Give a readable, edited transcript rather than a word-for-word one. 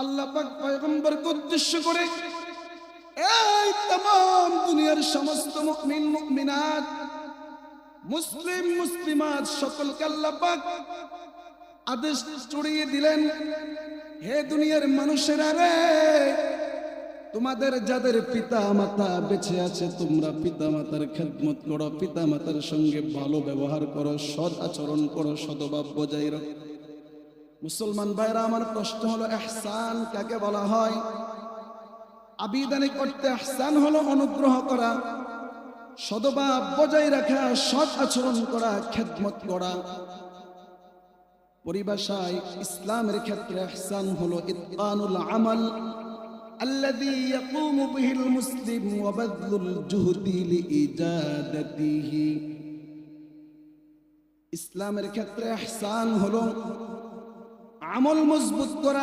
আল্লাহ পাক পয়গম্বরকে উদ্দেশ্য করে এই तमाम দুনিয়ার সমস্ত মুমিন মুমিনাত মুসলিম মুসলিমাত সকলকে আল্লাহ পাক আদেশ ছড়িয়ে দিলেন, হে দুনিয়ার মানুষেরা রে, তোমাদের যাদের পিতা মাতা বেঁচে আছে তোমরা পিতা মাতার খেদমত করো, পিতা মাতার সঙ্গে ভালো ব্যবহার করো, সৎ আচরণ করো, সদভাব বজায় রাখো। মুসলমান ভাইরা আমার, প্রশ্ন হলো ইহসান কাকে বলা হয়? আবিদানিক অর্থে ইহসান হলো অনুগ্রহ করা, সদভাব বজায় রাখা, সৎ আচরণ করা, খেদমত করা। পরিভাষায় ইসলামের ক্ষেত্রে ইহসান হলো ইতকানুল আমাল الذي يقوم به المسلم وبذل الجهد لإيجادته। ইসলামের ক্ষেত্রে ইহসান হলো আমল মজবুত করা,